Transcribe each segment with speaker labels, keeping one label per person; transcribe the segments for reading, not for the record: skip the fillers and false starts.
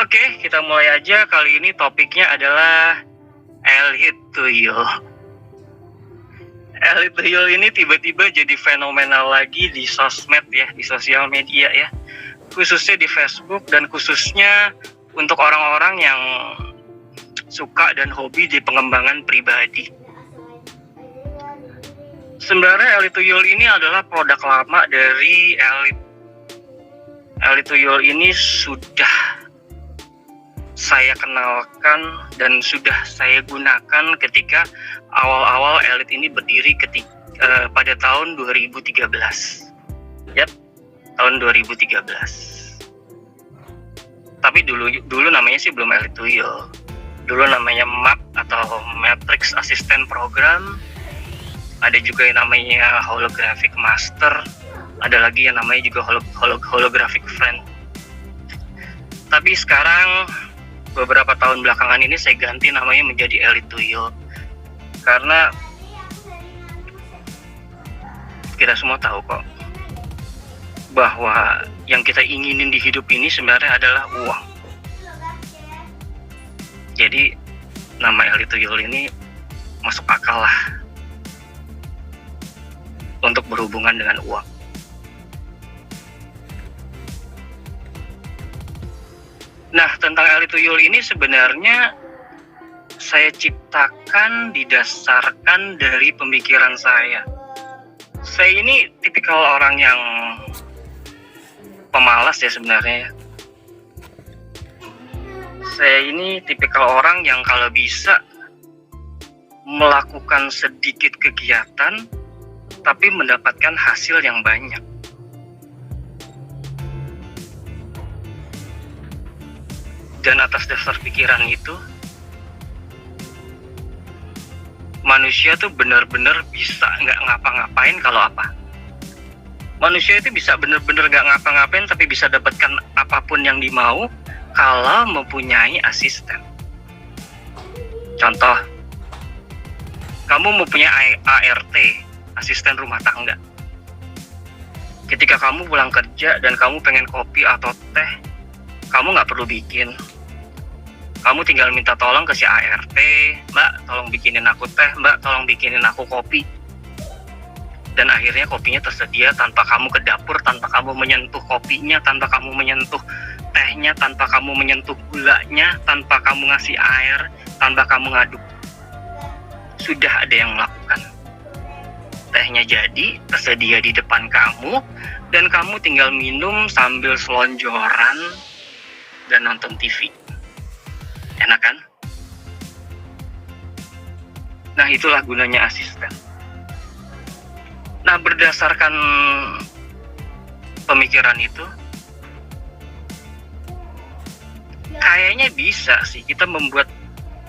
Speaker 1: Oke, kita mulai aja. Kali ini topiknya adalah Elite Tuyul. Elite Tuyul ini tiba-tiba jadi fenomenal lagi di sosmed ya, di sosial media ya. Khususnya di Facebook dan khususnya untuk orang-orang yang suka dan hobi di pengembangan pribadi. Sebenarnya Elite Tuyul ini adalah produk lama dari Elite. Elite Tuyul ini sudah saya kenalkan dan sudah saya gunakan ketika awal-awal Elite ini berdiri pada tahun 2013. Yap, tahun 2013. Tapi dulu namanya sih belum Elite Tuyul. Dulu namanya MAP atau Matrix Assistant Program. Ada juga yang namanya Holographic Master. Ada lagi yang namanya juga Holographic Friend. Tapi sekarang beberapa tahun belakangan ini saya ganti namanya menjadi Elite Tuyul. Karena kita semua tahu kok bahwa yang kita inginin di hidup ini sebenarnya adalah uang. Jadi nama Elite Tuyul ini masuk akal lah untuk berhubungan dengan uang. Nah, tentang Elite Tuyul ini sebenarnya saya ciptakan didasarkan dari pemikiran saya. Saya ini tipikal orang yang pemalas ya sebenarnya. Saya ini tipikal orang yang kalau bisa melakukan sedikit kegiatan tapi mendapatkan hasil yang banyak. Dan atas dasar pikiran itu, manusia tuh benar-benar bisa nggak ngapa-ngapain kalau apa. Manusia itu bisa benar-benar nggak ngapa-ngapain tapi bisa dapatkan apapun yang dimau kalau mempunyai asisten. Contoh, kamu mempunyai ART, asisten rumah tangga. Ketika kamu pulang kerja dan kamu pengen kopi atau teh, kamu nggak perlu bikin. Kamu tinggal minta tolong ke si ART, Mbak, tolong bikinin aku teh, Mbak, tolong bikinin aku kopi. Dan akhirnya kopinya tersedia tanpa kamu ke dapur, tanpa kamu menyentuh kopinya, tanpa kamu menyentuh tehnya, tanpa kamu menyentuh gulanya, tanpa kamu ngasih air, tanpa kamu ngaduk. Sudah ada yang melakukan. Tehnya jadi, tersedia di depan kamu, dan kamu tinggal minum sambil selonjoran dan nonton TV. Enak kan? Nah, itulah gunanya asisten. Nah, berdasarkan pemikiran itu, kayaknya bisa sih kita membuat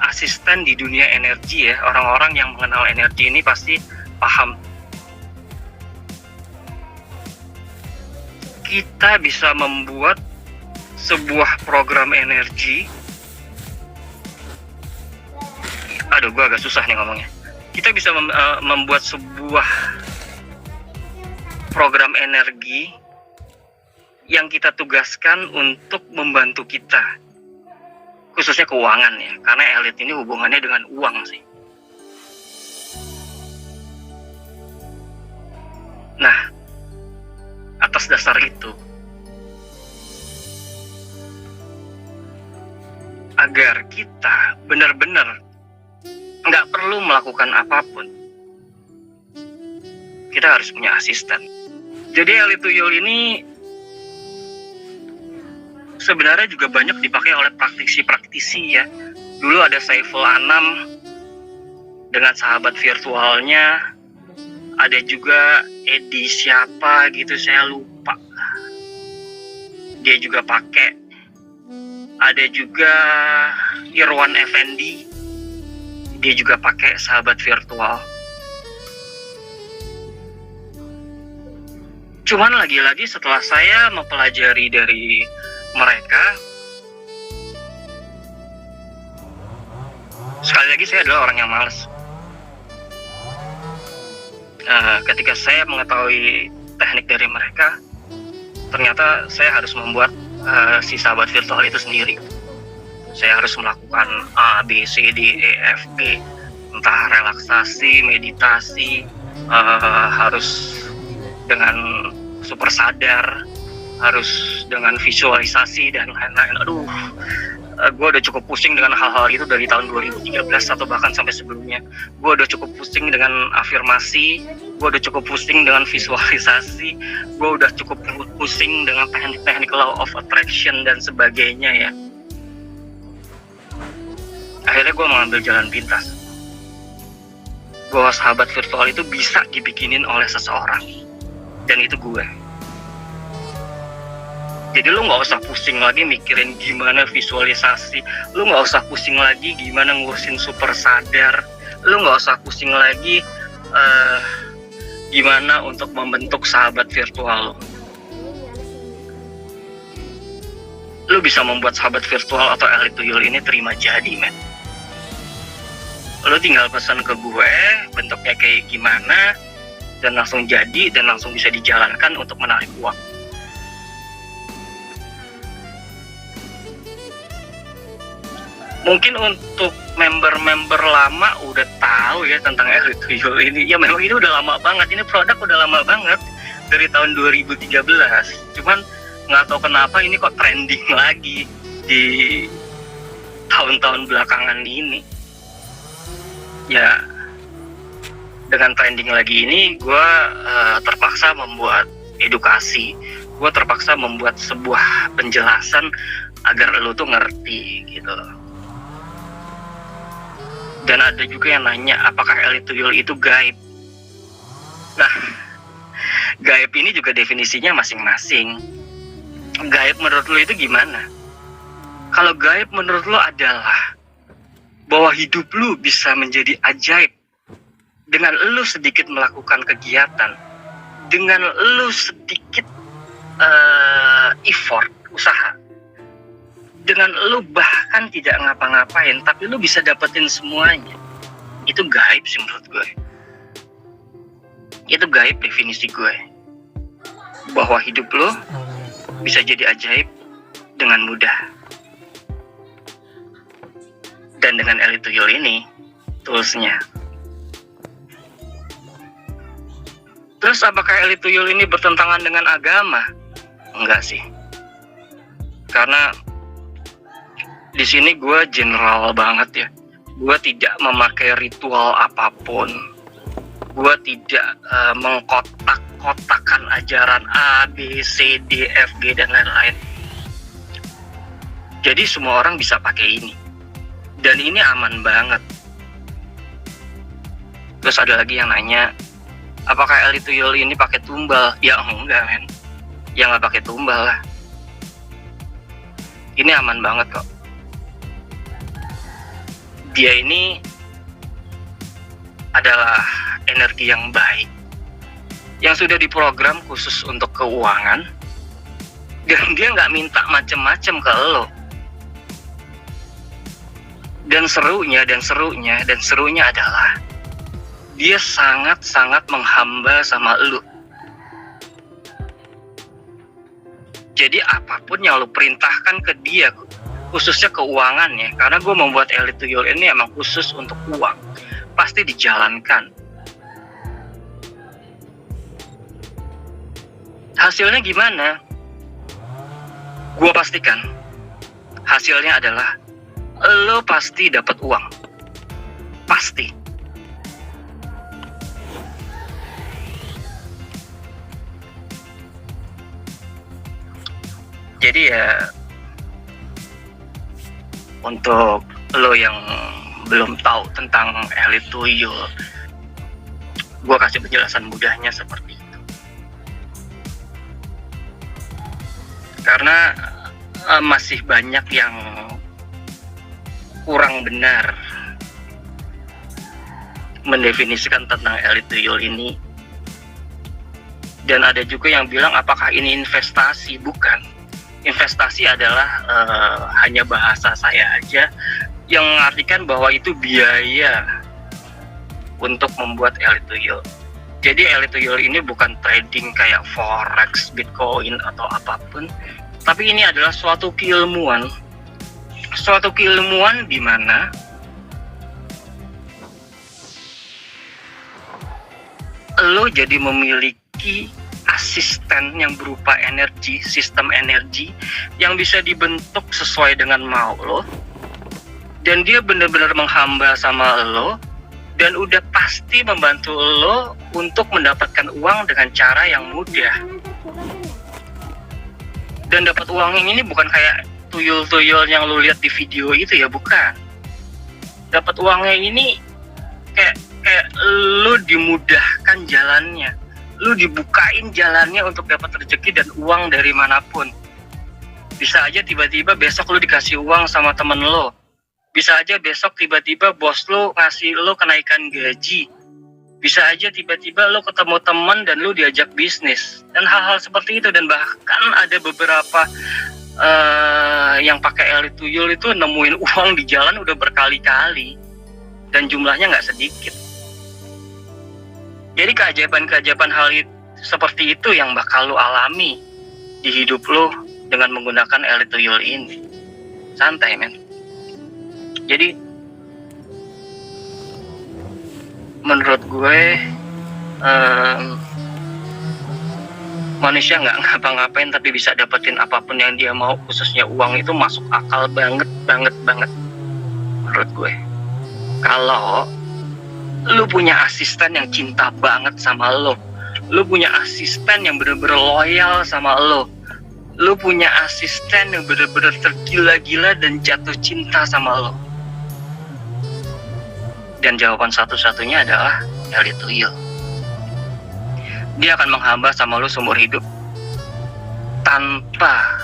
Speaker 1: asisten di dunia energi ya. Orang-orang yang mengenal energi ini pasti paham. Kita bisa membuat sebuah program energi. Aduh, gue agak susah nih ngomongnya. Kita bisa membuat sebuah program energi yang kita tugaskan untuk membantu kita, khususnya keuangan ya, karena Elite ini hubungannya dengan uang sih. Nah, atas dasar itu, agar kita benar-benar nggak perlu melakukan apapun, kita harus punya asisten. Jadi Elite Tuyul ini sebenarnya juga banyak dipakai oleh praktisi-praktisi ya. Dulu ada Saiful Anam dengan sahabat virtualnya. Ada juga Edi siapa gitu, saya lupa. Dia juga pakai. Ada juga Irwan Effendi. Dia juga pakai sahabat virtual. Cuman lagi-lagi setelah saya mempelajari dari mereka, sekali lagi saya adalah orang yang malas. Ketika saya mengetahui teknik dari mereka, ternyata saya harus membuat si sahabat virtual itu sendiri. saya harus melakukan A, B, C, D, E, F, G, entah relaksasi, meditasi, harus dengan super sadar, harus dengan visualisasi dan lain-lain. Aduh, gue udah cukup pusing dengan hal-hal itu dari tahun 2013 atau bahkan sampai sebelumnya. Gue udah cukup pusing dengan afirmasi, gue udah cukup pusing dengan visualisasi, gue udah cukup pusing dengan teknik law of attraction dan sebagainya ya. Akhirnya gue mengambil jalan pintas, bahwa sahabat virtual itu bisa dibikinin oleh seseorang, dan itu gue. Jadi lu nggak usah pusing lagi mikirin gimana visualisasi, lu nggak usah pusing lagi gimana ngurusin super sadar, lu nggak usah pusing lagi gimana untuk membentuk sahabat virtual. Lu bisa membuat sahabat virtual atau elite tuyul ini terima jadi, men. Lu tinggal pesan ke gue bentuknya kayak gimana, dan langsung jadi, dan langsung bisa dijalankan untuk menarik uang. Mungkin untuk member-member lama udah tahu ya tentang elite tuyul ini. Ya memang ini udah lama banget, ini produk udah lama banget dari tahun 2013. Cuman nggak tahu kenapa ini kok trending lagi di tahun-tahun belakangan ini. Ya dengan trending lagi ini, gue terpaksa membuat edukasi, gue terpaksa membuat sebuah penjelasan agar lo tuh ngerti gitu loh. Dan ada juga yang nanya apakah elite tuyul itu gaib. Nah, gaib ini juga definisinya masing-masing. Gaib menurut lo itu gimana? Kalau gaib menurut lo adalah bahwa hidup lo bisa menjadi ajaib dengan lo sedikit melakukan kegiatan, dengan lo sedikit effort, usaha, dengan lu bahkan tidak ngapa-ngapain, tapi lu bisa dapetin semuanya. Itu gaib sih menurut gue. Itu gaib definisi gue. Bahwa hidup lu bisa jadi ajaib dengan mudah. Dan dengan elite tuyul ini, toolsnya. Terus apakah elite tuyul ini bertentangan dengan agama? Enggak sih. Karena di sini gue general banget ya. Gue tidak memakai ritual apapun. Gue tidak mengkotak-kotakan ajaran A, B, C, D, F, G, dan lain-lain. Jadi semua orang bisa pakai ini. Dan ini aman banget. Terus ada lagi yang nanya, apakah elite tuyul ini pakai tumbal? Ya enggak, men. Ya nggak pakai tumbal lah. Ini aman banget kok. Dia ini adalah energi yang baik, yang sudah diprogram khusus untuk keuangan, dan dia nggak minta macem-macem ke lo. Dan serunya adalah dia sangat-sangat menghamba sama lo. Jadi apapun yang lo perintahkan ke dia, khususnya keuangan ya, karena gue membuat elite tuyul ini emang khusus untuk uang, pasti dijalankan. Hasilnya gimana? Gue pastikan hasilnya adalah lo pasti dapat uang, pasti. Jadi ya, untuk lo yang belum tahu tentang elite tuyul, gue kasih penjelasan mudahnya seperti itu. Karena masih banyak yang kurang benar mendefinisikan tentang elite tuyul ini. Dan ada juga yang bilang apakah ini investasi? Bukan. Investasi adalah hanya bahasa saya aja yang mengartikan bahwa itu biaya untuk membuat elite tuyul. Jadi elite tuyul ini bukan trading kayak forex, bitcoin atau apapun, tapi ini adalah suatu keilmuan, suatu keilmuan di mana lo jadi memiliki asisten yang berupa energi, sistem energi yang bisa dibentuk sesuai dengan mau lo, dan dia benar-benar menghamba sama lo dan udah pasti membantu lo untuk mendapatkan uang dengan cara yang mudah. Dan dapat uang ini bukan kayak tuyul-tuyul yang lo lihat di video itu ya, bukan. Dapat uangnya ini kayak lu dimudahkan jalannya, lu dibukain jalannya untuk dapat rezeki dan uang dari manapun. Bisa aja tiba-tiba besok lu dikasih uang sama temen lo, bisa aja besok tiba-tiba bos lu ngasih lu kenaikan gaji, bisa aja tiba-tiba lu ketemu temen dan lu diajak bisnis, dan hal-hal seperti itu. Dan bahkan ada beberapa yang pakai elit tuyul itu nemuin uang di jalan udah berkali-kali, dan jumlahnya nggak sedikit. Jadi keajaiban-keajaiban hal seperti itu yang bakal lo alami di hidup lo dengan menggunakan elit tuyul ini. Santai, men. Jadi menurut gue manusia nggak ngapa-ngapain tapi bisa dapetin apapun yang dia mau, khususnya uang, itu masuk akal banget menurut gue. Kalau lu punya asisten yang cinta banget sama lu punya asisten yang bener-bener loyal sama lu punya asisten yang bener-bener tergila-gila dan jatuh cinta sama lo, dan jawaban satu-satunya adalah elit tuyul. Dia akan menghamba sama lu seumur hidup tanpa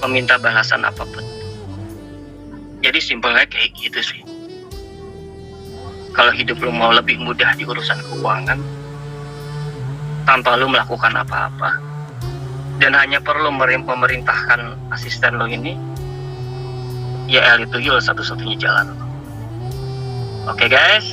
Speaker 1: meminta balasan apapun. Jadi simpelnya kayak gitu sih. Kalau hidup lu mau lebih mudah di urusan keuangan tanpa lu melakukan apa-apa dan hanya perlu memerintahkan asisten lu ini, ya elit tuyul satu-satunya jalan. Oke guys,